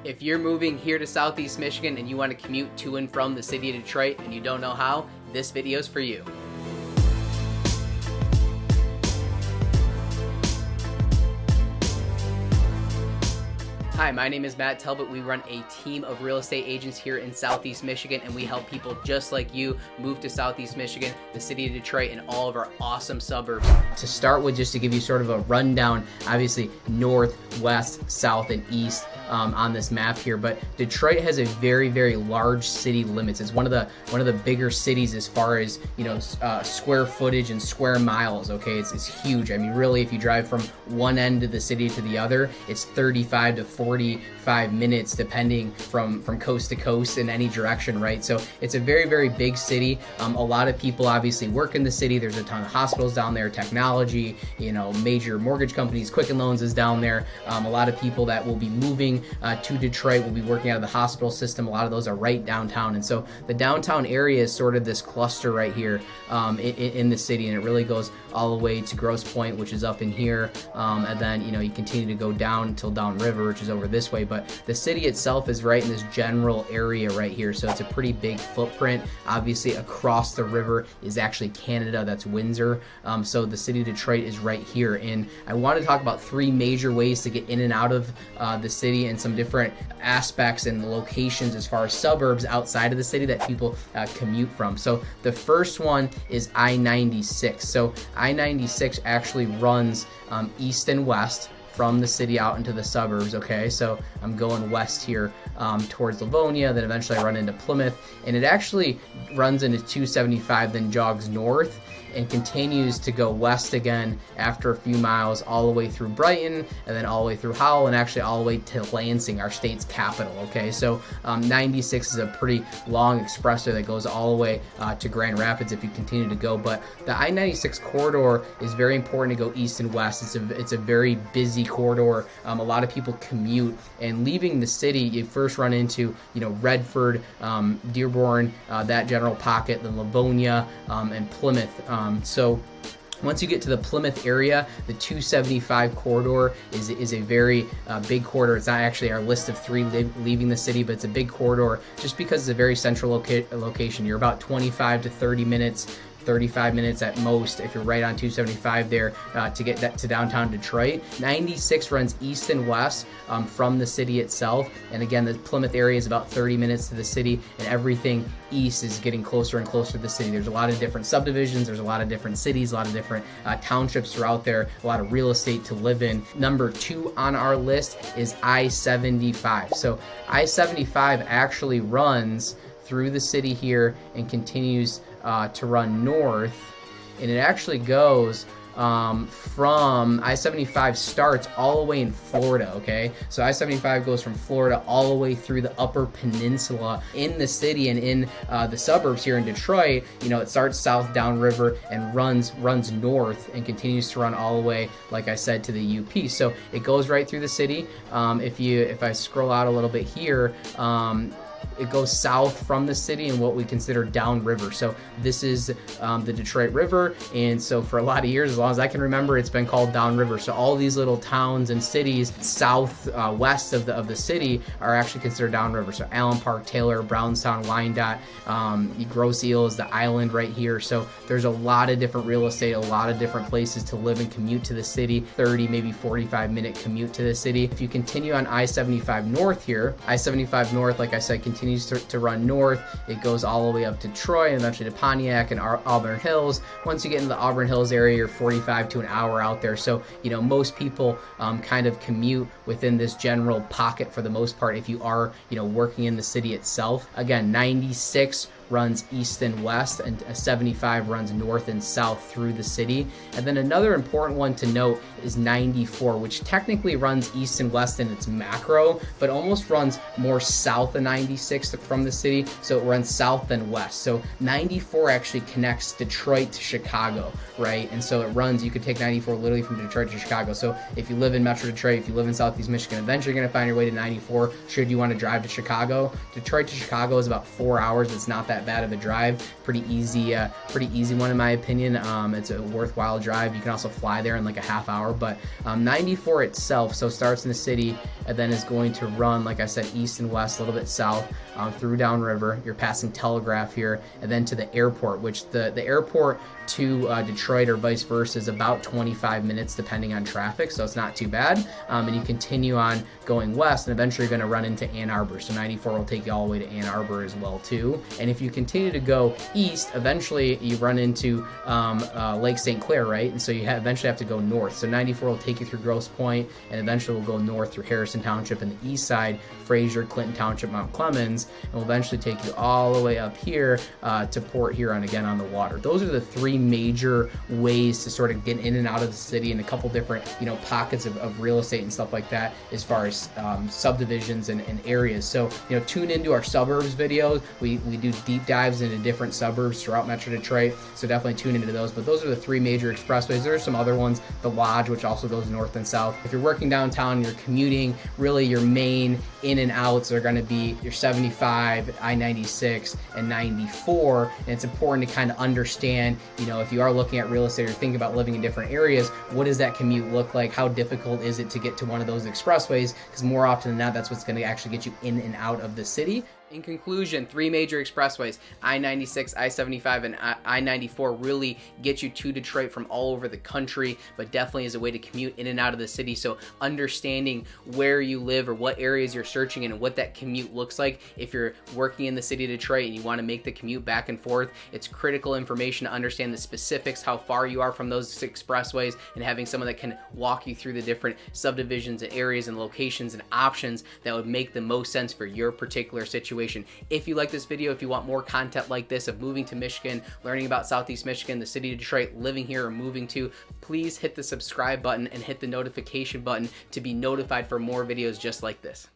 If you're moving here to Southeast Michigan and you want to commute to and from the city of Detroit and you don't know how, this video is for you. Hi, my name is Matt Talbot. We run a team of real estate agents here in Southeast Michigan, and we help people just like you move to Southeast Michigan, the city of Detroit, and all of our awesome suburbs. To start with, just to give you sort of a rundown, obviously north, west, south, and east on this map here, but Detroit has a very, very large city limits. It's one of the bigger cities as far as, you know, square footage and square miles. Okay, it's huge. I mean, really, if you drive from one end of the city to the other, it's 35 to 45 minutes depending from coast to coast in any direction, right? So it's a very, very big city. A lot of people obviously work in the city. There's a ton of hospitals down there, technology, you know, major mortgage companies, Quicken Loans is down there. A lot of people that will be moving to Detroit will be working out of the hospital system. A lot of those are right downtown. And so the downtown area is sort of this cluster right here in the city, and it really goes all the way to Grosse Pointe, which is up in here. And then, you know, you continue to go down until downriver, which is over this way. But the city itself is right in this general area right here. So it's a pretty big footprint. Obviously across the river is actually Canada, that's Windsor. So the city of Detroit is right here. And I want to talk about three major ways to get in and out of the city, and some different aspects and locations as far as suburbs outside of the city that people commute from. So the first one is I-96. So I-96 actually runs east and west from the city out into the suburbs. Okay, so I'm going west here towards Livonia, then eventually I run into Plymouth, and it actually runs into 275, then jogs north and continues to go west again after a few miles all the way through Brighton, and then all the way through Howell, and actually all the way to Lansing, our state's capital. Okay, so 96 is a pretty long expressway that goes all the way to Grand Rapids if you continue to go. But the I-96 corridor is very important to go east and west. It's a very busy corridor. A lot of people commute, and leaving the city, you first run into, you know, Redford, Dearborn, that general pocket, then Livonia, and Plymouth. So once you get to the Plymouth area, the 275 corridor is a very big corridor. It's not actually our list of three leaving the city, but it's a big corridor just because it's a very central location. You're about 25 to 30 minutes, 35 minutes at most if you're right on 275 there to get that to downtown Detroit. 96 runs east and west from the city itself, and again, the Plymouth area is about 30 minutes to the city, and everything east is getting closer and closer to the city. There's a lot of different subdivisions, there's a lot of different cities, a lot of different townships throughout there, a lot of real estate to live in. Number 2 on our list is I-75. So I-75 actually runs through the city here and continues to run north, and it actually goes from I-75 starts all the way in Florida. Okay, so I-75 goes from Florida all the way through the Upper Peninsula in the city and in the suburbs here in Detroit. You know, it starts south downriver and runs north and continues to run all the way, like I said, to the UP. So it goes right through the city. If I scroll out a little bit here, it goes south from the city in what we consider downriver. So this is the Detroit River, and so for a lot of years, as long as I can remember, it's been called downriver. So all these little towns and cities south west of the city are actually considered downriver. So Allen Park, Taylor, Brownstown, Wyandotte, Grosse Ile is the island right here. So there's a lot of different real estate, a lot of different places to live and commute to the city. 30, maybe 45-minute commute to the city. If you continue on I-75 north here, I-75 north, like I said, continues to run north. It goes all the way up to Troy and eventually to Pontiac and Auburn Hills. Once you get into the Auburn Hills area, you're 45 to an hour out there. So, you know, most people kind of commute within this general pocket for the most part if you are, you know, working in the city itself. Again, 96 runs east and west, and 75 runs north and south through the city. And then another important one to note is 94, which technically runs east and west in its macro, but almost runs more south of 96 from the city, so it runs south than west. So 94 actually connects Detroit to Chicago, right? And so it runs, you could take 94 literally from Detroit to Chicago. So if you live in Metro Detroit, if you live in Southeast Michigan, eventually you're going to find your way to 94 should you want to drive to Chicago. Detroit to Chicago is about 4 hours. It's not that that bad of a drive. Pretty easy one in my opinion. It's a worthwhile drive. You can also fly there in like a half hour, but 94 itself, so starts in the city and then is going to run, like I said, east and west, a little bit south, through downriver. You're passing Telegraph here, and then to the airport, which the airport to Detroit or vice versa is about 25 minutes depending on traffic, so it's not too bad. And you continue on going west, and eventually you're going to run into Ann Arbor, so 94 will take you all the way to Ann Arbor as well too. And if you continue to go east, eventually you run into Lake St. Clair, right? And so you eventually have to go north, so 94 will take you through Grosse Pointe, and eventually we'll go north through Harrison Township and the east side, Fraser, Clinton Township, Mount Clemens, and will eventually take you all the way up here to Port Huron, again on the water. Those are the three major ways to sort of get in and out of the city, and a couple different, pockets of real estate and stuff like that as far as subdivisions and areas. So, tune into our suburbs videos. We do deep dives into different suburbs throughout Metro Detroit, so definitely tune into those. But those are the three major expressways. There are some other ones, the Lodge, which also goes north and south. If you're working downtown, you're commuting, really your main in and outs are going to be your 75, I-96, and 94. And it's important to kind of understand, if you are looking at real estate or thinking about living in different areas, what does that commute look like? How difficult is it to get to one of those expressways? Because more often than not, that's what's going to actually get you in and out of the city. In conclusion, three major expressways, I-96, I-75, and I-94 really get you to Detroit from all over the country, but definitely is a way to commute in and out of the city. So understanding where you live or what areas you're searching in and what that commute looks like. If you're working in the city of Detroit and you want to make the commute back and forth, it's critical information to understand the specifics, how far you are from those expressways, and having someone that can walk you through the different subdivisions and areas and locations and options that would make the most sense for your particular situation. If you like this video, if you want more content like this of moving to Michigan, learning about Southeast Michigan, the city of Detroit, living here or moving to, please hit the subscribe button and hit the notification button to be notified for more videos just like this.